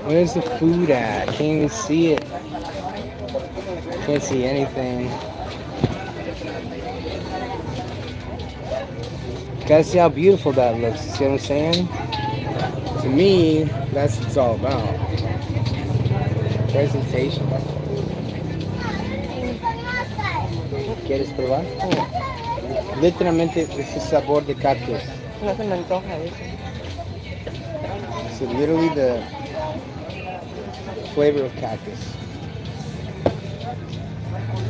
Where's the food at? Can't even see it. Can't see anything. Gotta see how beautiful that looks. You see what I'm saying? To me, that's what it's all about. Presentation. ¿Quieres probar? Literalmente es el sabor de cactus. No se me antoja eso. So literally the flavor of cactus.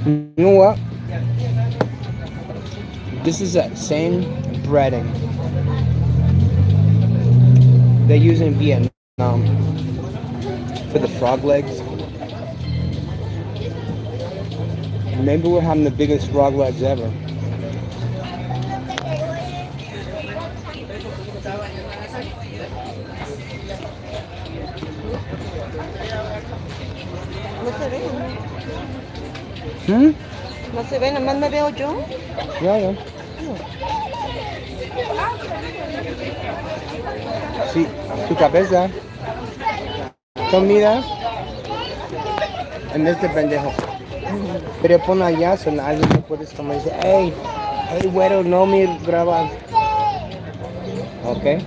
You know what? This is that same breading they use in Vietnam for the frog legs. Maybe we're having the biggest frog legs ever. No se ve, Hmm? no se ve, nomás me veo yo. Yeah, yeah. Sí, tu cabeza. Comida. En este pendejo. Pero pon allá, son alguien que puedes comer y dice, hey, güero, no me grabas. Ok.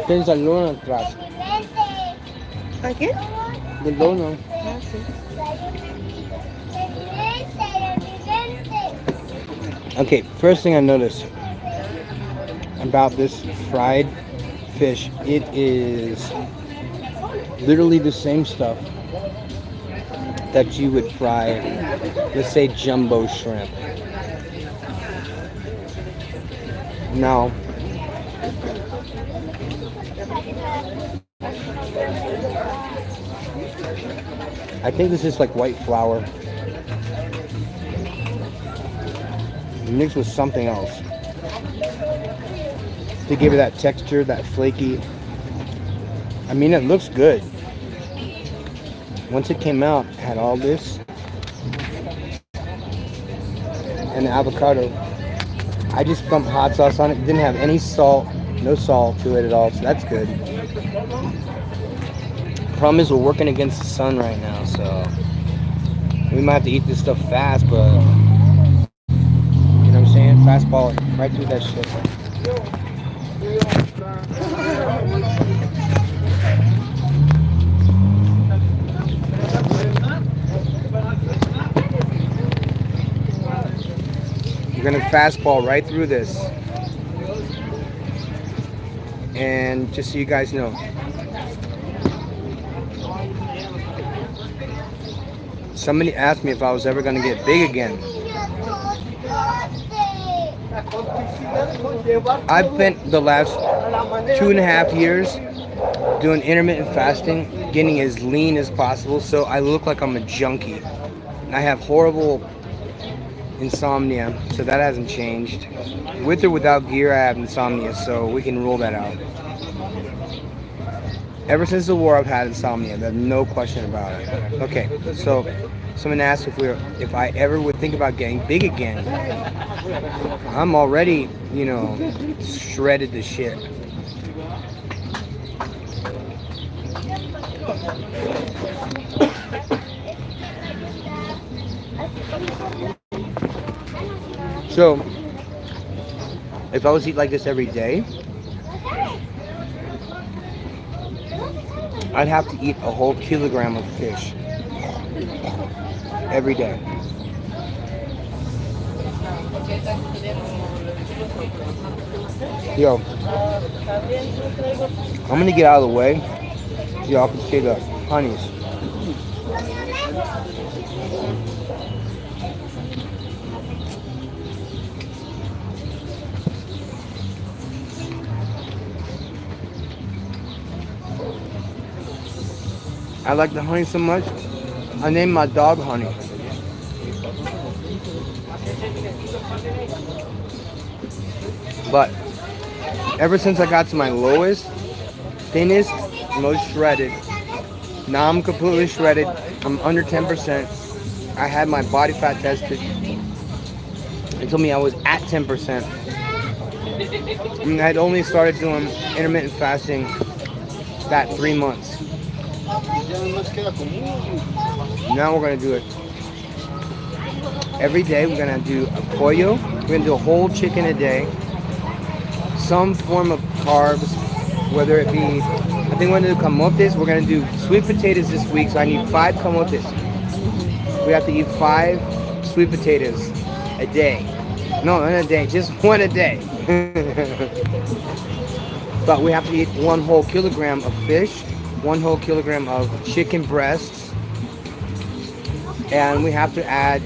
Tienes el luna atrás. ¿Aquí? The luna. Ah, sí. Okay, first thing I noticed about this fried fish, it is literally the same stuff that you would fry, let's say jumbo shrimp. Now, I think this is like white flour mixed with something else to give it that texture, that flaky. I mean, it looks good. Once it came out, it had all this and the avocado. I just dumped hot sauce on it. It didn't have any salt, no salt to it at all, so that's good. Problem is, we're working against the sun right now, so we might have to eat this stuff fast, but you know what I'm saying? Fastball it right through that shit. You're gonna fastball right through this. And just so you guys know, somebody asked me if I was ever gonna get big again. I've spent the last 2.5 years doing intermittent fasting, getting as lean as possible, so I look like I'm a junkie. I have horrible insomnia, so that hasn't changed. With or without gear, I have insomnia, so we can rule that out. Ever since the war, I've had insomnia. There's no question about it. Okay, so someone asked if I ever would think about getting big again. I'm already, shredded to shit. So, if I was to eat like this every day, I'd have to eat a whole kilogram of fish every day. Yo, I'm gonna get out of the way so y'all can see the honeys. I like the honey so much, I named my dog Honey. But ever since I got to my lowest, thinnest, most shredded, now I'm completely shredded. I'm under 10%. I had my body fat tested. They told me I was at 10%. And I'd only started doing intermittent fasting that 3 months. Now we're gonna do it every day. We're gonna do a pollo. We're gonna do a whole chicken a day. Some form of carbs, whether it be, I think we're gonna do camotes. We're gonna do sweet potatoes this week, so I need 5 camotes. We have to eat 5 sweet potatoes a day. No, not a day, just one a day. But we have to eat 1 whole kilogram of fish, 1 whole kilogram of chicken breasts, and we have to add,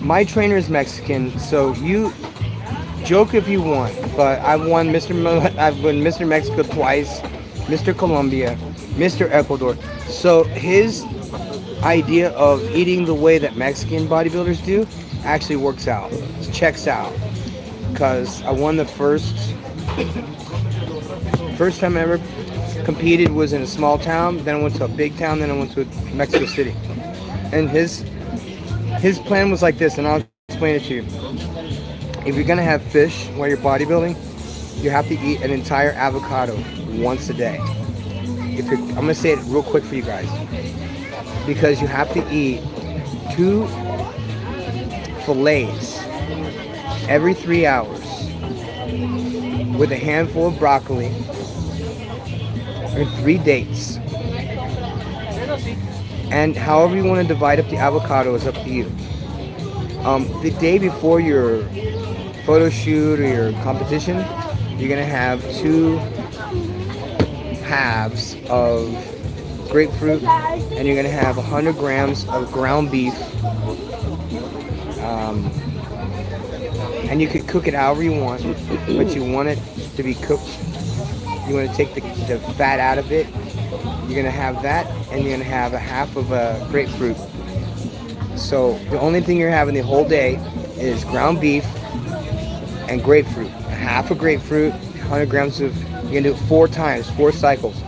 my trainer is Mexican, so you joke if you want, but I've won Mr. Mexico twice, Mr. Colombia, Mr. Ecuador. So his idea of eating the way that Mexican bodybuilders do actually works out, checks out, because I won the first time I ever competed was in a small town, then I went to a big town, then I went to Mexico City. And his plan was like this, and I'll explain it to you. If you're gonna have fish while you're bodybuilding, you have to eat an entire avocado once a day. I'm gonna say it real quick for you guys, because you have to eat 2 fillets every 3 hours with a handful of broccoli and 3 dates. And however you want to divide up the avocado is up to you. The day before your photo shoot or your competition, you're gonna have 2 halves of grapefruit, and you're gonna have 100 grams of ground beef. And you could cook it however you want, but you want it to be cooked. You want to take the fat out of it. You're gonna have that, and you're gonna have a half of a grapefruit. So the only thing you're having the whole day is ground beef and grapefruit. Half a grapefruit, 100 grams of, you're gonna do it 4 times, 4 cycles.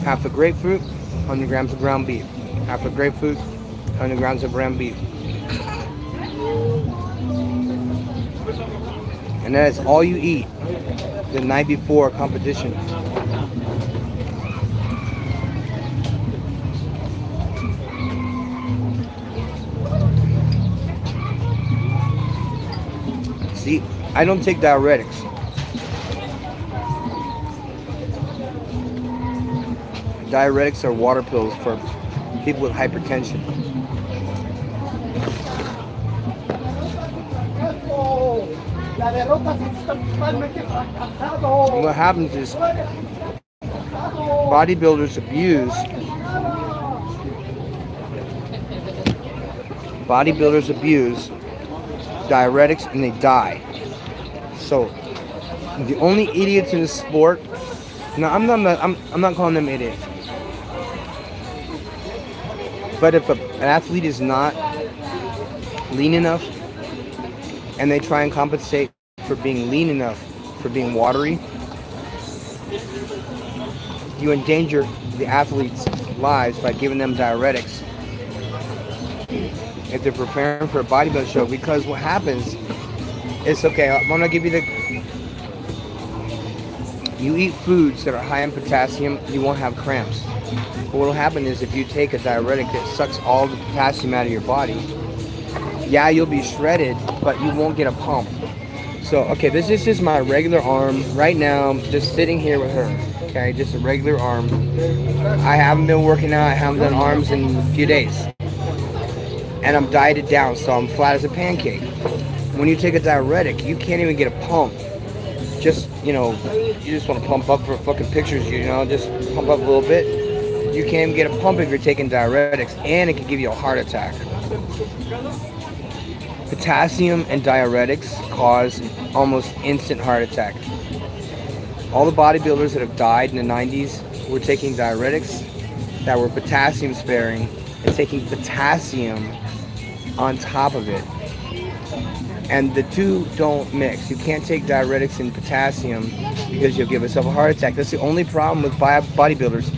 Half a grapefruit, 100 grams of ground beef. Half a grapefruit, 100 grams of ground beef. And that is all you eat the night before a competition. See, I don't take diuretics. Diuretics are water pills for people with hypertension. And what happens is bodybuilders abuse diuretics and they die. So the only idiots in the sport, no, I'm not calling them idiots. But if an athlete is not lean enough and they try and compensate for being lean enough for being watery, you endanger the athlete's lives by giving them diuretics if they're preparing for a bodybuilding show. Because what happens is, okay, I'm gonna give you you eat foods that are high in potassium, you won't have cramps. But what will happen is if you take a diuretic that sucks all the potassium out of your body, yeah, you'll be shredded, but you won't get a pump. So, okay, this is just my regular arm. Right now, I'm just sitting here with her. Okay, just a regular arm. I haven't been working out. I haven't done arms in a few days. And I'm dieted down, so I'm flat as a pancake. When you take a diuretic, you can't even get a pump. Just, you just want to pump up for fucking pictures, just pump up a little bit. You can't even get a pump if you're taking diuretics, and it can give you a heart attack. Potassium and diuretics cause almost instant heart attack. All the bodybuilders that have died in the 90s were taking diuretics that were potassium sparing and taking potassium on top of it. And the two don't mix. You can't take diuretics and potassium because you'll give yourself a heart attack. That's the only problem with bodybuilders.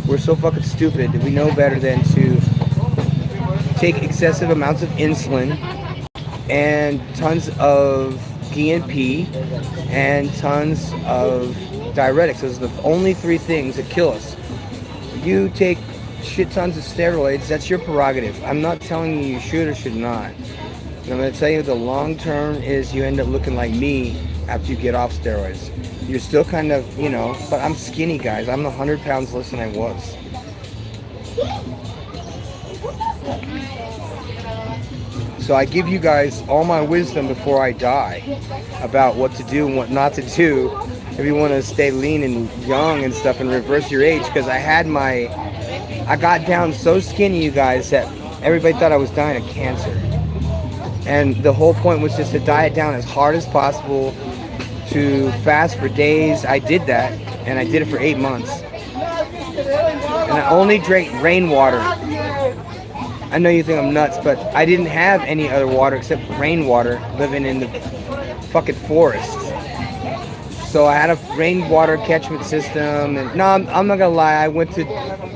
We're so fucking stupid that we know better than to take excessive amounts of insulin and tons of DNP and tons of diuretics. Those are the only three things that kill us. You take shit tons of steroids, that's your prerogative. I'm not telling you should or should not. And I'm going to tell you the long term is you end up looking like me after you get off steroids. You're still kind of, but I'm skinny, guys. I'm 100 pounds less than I was. So I give you guys all my wisdom before I die about what to do and what not to do if you want to stay lean and young and stuff and reverse your age. Because I got down so skinny, you guys, that everybody thought I was dying of cancer. And the whole point was just to diet down as hard as possible, to fast for days. I did that, and I did it for 8 months. And I only drank rainwater. I know you think I'm nuts, but I didn't have any other water except rainwater living in the fucking forest. So I had a rainwater catchment system, and no, I'm not gonna lie, I went to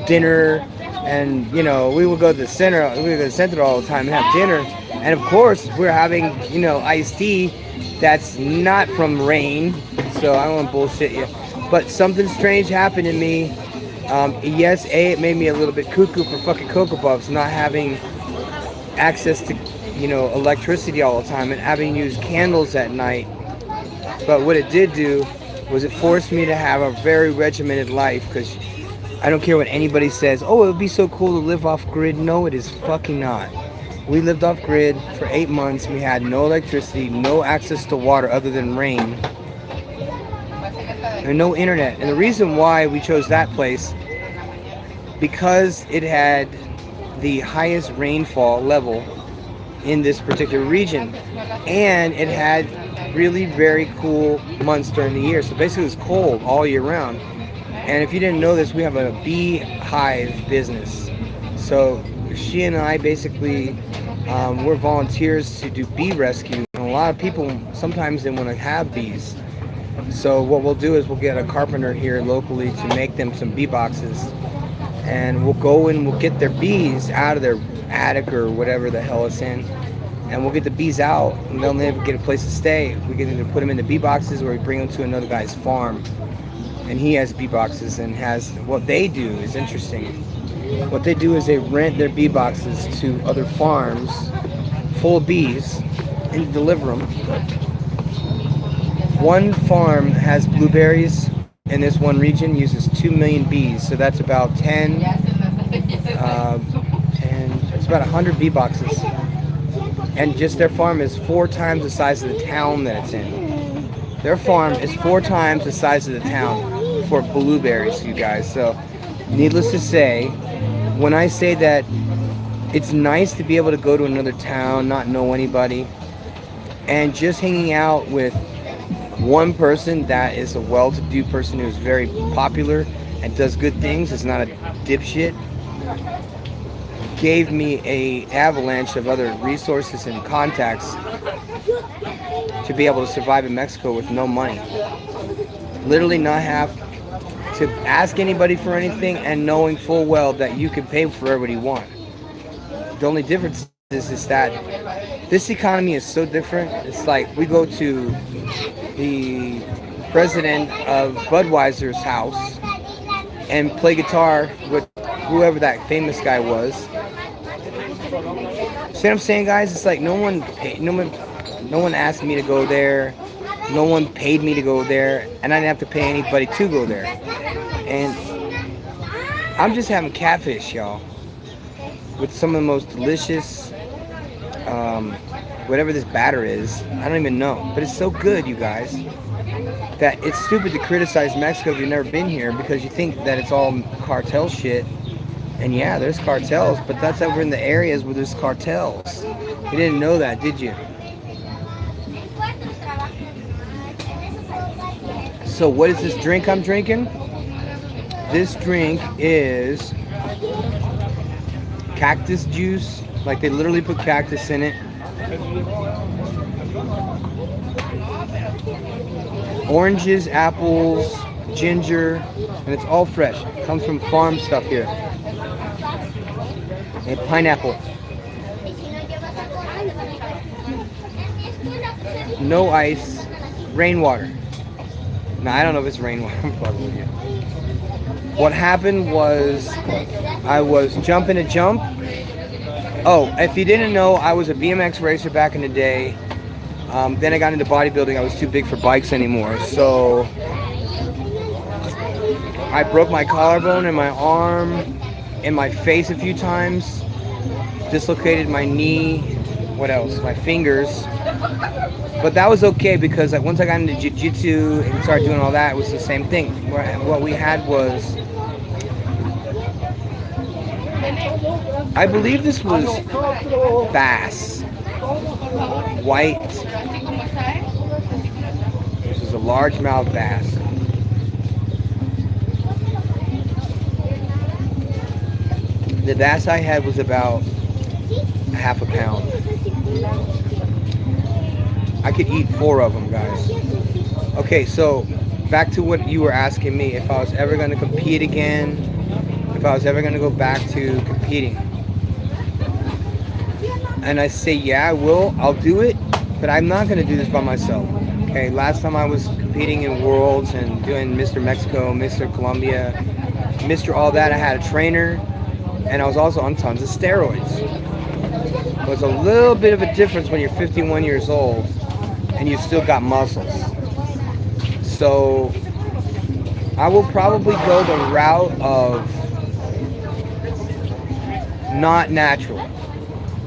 dinner, and we would go to the center, all the time and have dinner, and of course we're having iced tea that's not from rain, so I don't want to bullshit you, but something strange happened to me. Yes, it made me a little bit cuckoo for fucking Cocoa Puffs, not having access to, electricity all the time and having to use candles at night. But what it did do was it forced me to have a very regimented life, because I don't care what anybody says, oh, it would be so cool to live off grid. No, it is fucking not. We lived off grid for 8 months. We had no electricity, no access to water other than rain, and no internet. And the reason why we chose that place, because it had the highest rainfall level in this particular region, and it had really very cool months during the year. So basically it was cold all year round. And if you didn't know this, we have a beehive business. So she and I basically we're volunteers to do bee rescue, and a lot of people sometimes they want to have bees. So what we'll do is we'll get a carpenter here locally to make them some bee boxes, and we'll go and we'll get their bees out of their attic or whatever the hell it's in, and we'll get the bees out, and they'll never get a place to stay. We can either put them in the bee boxes or we bring them to another guy's farm, and he has bee boxes and has, what they do is interesting. What they do is they rent their bee boxes to other farms full of bees and deliver them. One farm has blueberries in this one region, uses 2 million bees, so that's about 10, it's about 100 bee boxes. And just their farm is 4 times the size of the town that it's in. Their farm is 4 times the size of the town for blueberries, you guys. So, needless to say, when I say that it's nice to be able to go to another town, not know anybody, and just hanging out with one person that is a well-to-do person who's very popular and does good things, is not a dipshit, gave me a avalanche of other resources and contacts to be able to survive in Mexico with no money. Literally not have to ask anybody for anything, and knowing full well that you can pay for whatever you want. The only difference is that this economy is so different. It's like we go to the president of Budweiser's house and play guitar with whoever that famous guy was. See what I'm saying, guys? It's like no one asked me to go there. No one paid me to go there, and I didn't have to pay anybody to go there. And I'm just having catfish, y'all, with some of the most delicious, whatever this batter is. I don't even know, but it's so good, you guys, that it's stupid to criticize Mexico if you've never been here, because you think that it's all cartel shit. And yeah, there's cartels, but that's over in the areas where there's cartels. You didn't know that, did you? So what is this drink I'm drinking? This drink is cactus juice. Like they literally put cactus in it. oranges, apples, ginger, and it's all fresh. It comes from farm stuff here. And pineapple. No ice, rainwater. Now I don't know if it's rainwater. I'm fucking with you. What happened was I was jumping a jump. Oh, if you didn't know, I was a BMX racer back in the day. Then I got into bodybuilding. I was too big for bikes anymore. So I broke my collarbone in my arm, in my face a few times. Dislocated my knee. What else? My fingers. But that was okay because once I got into jiu-jitsu and started doing all that, it was the same thing. What we had was, I believe this was bass, white. This is a largemouth bass. The bass I had was about half a pound. I could eat 4 of them, guys. Okay, so back to what you were asking me, if I was ever going to compete again, if I was ever going to go back to competing. And I say, yeah, I will. I'll do it, but I'm not going to do this by myself. Okay, last time I was competing in Worlds and doing Mr. Mexico, Mr. Colombia, Mr. all that, I had a trainer, and I was also on tons of steroids. There's a little bit of a difference when you're 51 years old and you still got muscles. So I will probably go the route of not natural,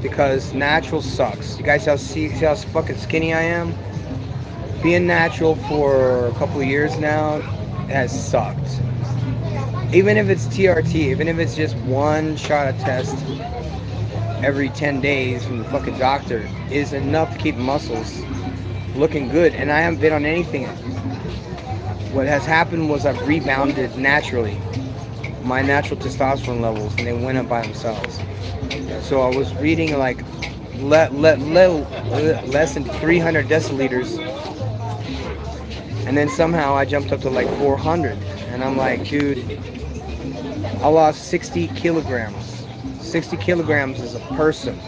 because natural sucks. You guys see how fucking skinny I am? Being natural for a couple of years now has sucked. Even if it's TRT, even if it's just one shot of test every 10 days from the fucking doctor, is enough to keep muscles looking good. And I haven't been on anything. What has happened was I've rebounded naturally, my natural testosterone levels, and they went up by themselves. So I was reading like less than 300 deciliters, and then somehow I jumped up to like 400, and I'm like, dude, I lost 60 kilograms. 60 kilograms is a person,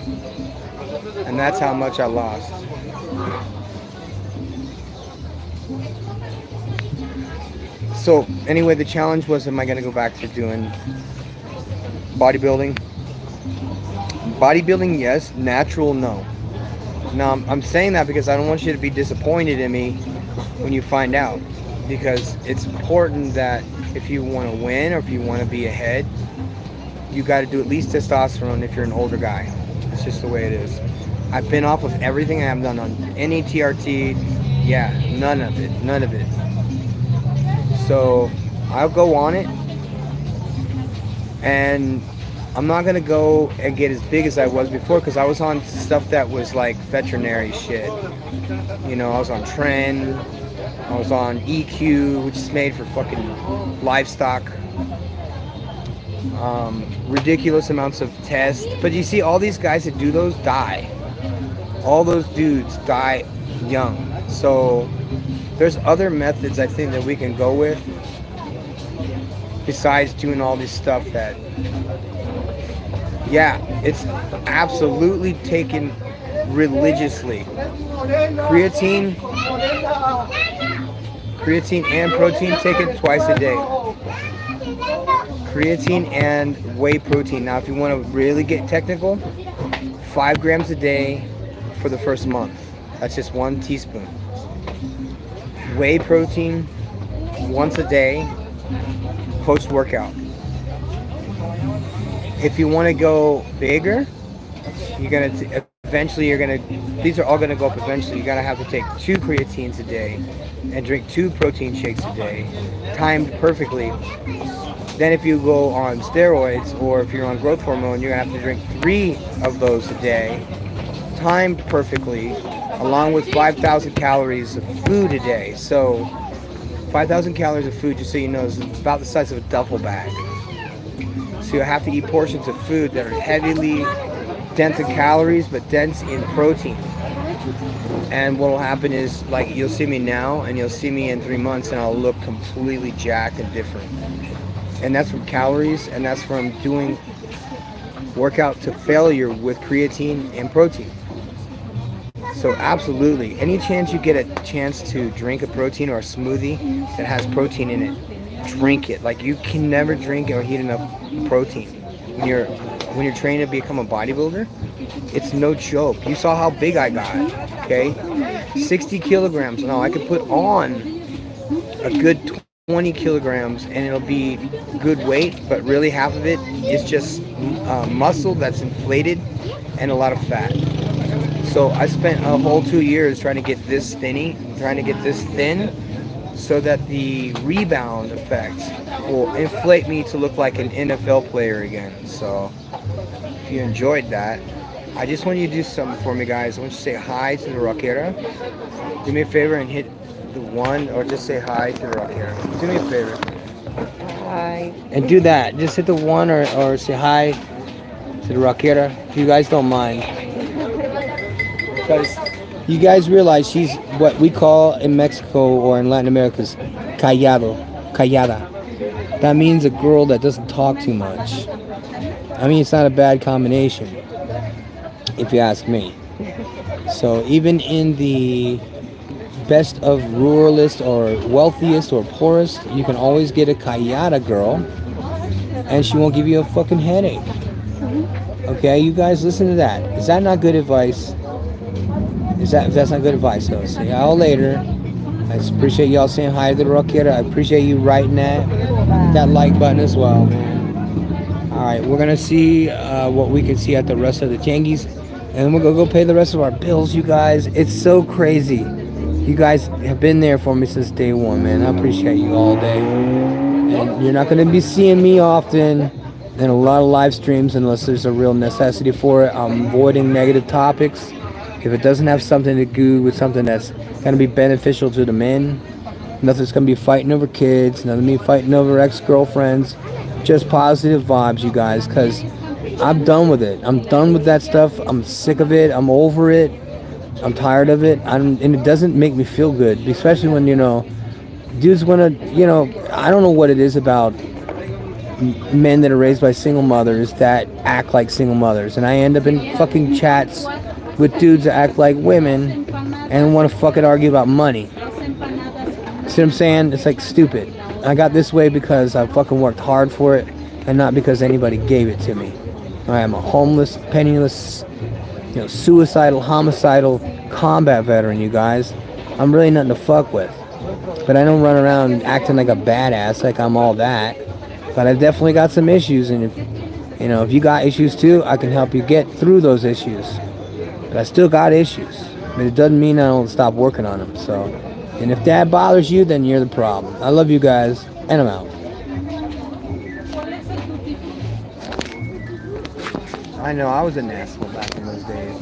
and that's how much I lost. So anyway, the challenge was, am I going to go back to doing bodybuilding? Bodybuilding, yes. Natural, no. Now, I'm saying that because I don't want you to be disappointed in me when you find out, because it's important that if you want to win or if you want to be ahead, you got to do at least testosterone if you're an older guy. It's just the way it is. I've been off of everything. I haven't done on any TRT. Yeah, none of it. So I'll go on it, and I'm not gonna go and get as big as I was before, because I was on stuff that was like veterinary shit. You know, I was on Tren, I was on EQ, which is made for fucking livestock. Ridiculous amounts of tests. But you see, all these guys that do those die. All those dudes die young. So there's other methods I think that we can go with besides doing all this stuff that, yeah, it's absolutely taken religiously. Creatine and protein, take it twice a day. Creatine and whey protein. Now, if you want to really get technical, 5 grams a day for the first month. That's just 1 teaspoon. Whey protein once a day post-workout. If you want to go bigger, these are all gonna go up eventually. You're gonna have to take 2 creatines a day and drink 2 protein shakes a day, timed perfectly. Then if you go on steroids, or if you're on growth hormone, you're gonna have to drink 3 of those a day, timed perfectly, along with 5,000 calories of food a day. So 5,000 calories of food, just so you know, is about the size of a duffel bag. So you have to eat portions of food that are heavily dense in calories, but dense in protein. And what will happen is, like, you'll see me now, and you'll see me in 3 months, and I'll look completely jacked and different. And that's from calories, and that's from doing workout to failure with creatine and protein. So absolutely, any chance you get a chance to drink a protein or a smoothie that has protein in it, drink it. Like, you can never drink or eat enough protein. When you're training to become a bodybuilder, it's no joke. You saw how big I got, okay? 60 kilograms. Now I could put on a good 20 kilograms and it'll be good weight, but really half of it is just muscle that's inflated and a lot of fat. So I spent a whole 2 years trying to get this thin, so that the rebound effect will inflate me to look like an NFL player again. So if you enjoyed that, I just want you to do something for me, guys. I want you to say hi to the Rockera. Do me a favor and hit the 1, or just say hi to the Rockera. Do me a favor. Hi. And do that. Just hit the 1 or say hi to the Rockera, if you guys don't mind. Because you guys realize she's what we call in Mexico or in Latin America is callada. That means a girl that doesn't talk too much. I mean, it's not a bad combination, if you ask me. So even in the best of ruralist or wealthiest or poorest, you can always get a callada girl, and she won't give you a fucking headache. Okay, you guys listen to that. Is that not good advice? If that's not good advice, though, see y'all later. I appreciate y'all saying hi to the Rockera. I appreciate you writing that like button as well, man. Alright, we're gonna see what we can see at the rest of the Tianguis, and then we're gonna go pay the rest of our bills, you guys. It's so crazy. You guys have been there for me since day one, man. I appreciate you all day. And you're not gonna be seeing me often in a lot of live streams unless there's a real necessity for it. I'm avoiding negative topics. If it doesn't have something to do with something that's going to be beneficial to the men, nothing's going to be fighting over kids, nothing going to be fighting over ex-girlfriends, just positive vibes, you guys, because I'm done with it. I'm done with that stuff. I'm sick of it. I'm over it. I'm tired of it. And it doesn't make me feel good, especially when, dudes want to, I don't know what it is about men that are raised by single mothers that act like single mothers. And I end up in fucking chats with dudes that act like women and want to fucking argue about money. See what I'm saying? It's like stupid. I got this way because I fucking worked hard for it and not because anybody gave it to me. I am a homeless, penniless, suicidal, homicidal combat veteran, you guys. I'm really nothing to fuck with. But I don't run around acting like a badass like I'm all that. But I've definitely got some issues, and if you got issues too, I can help you get through those issues. But I still got issues. But it doesn't mean I don't stop working on them. So, and if that bothers you, then you're the problem. I love you guys, and I'm out. I know, I was an asshole back in those days.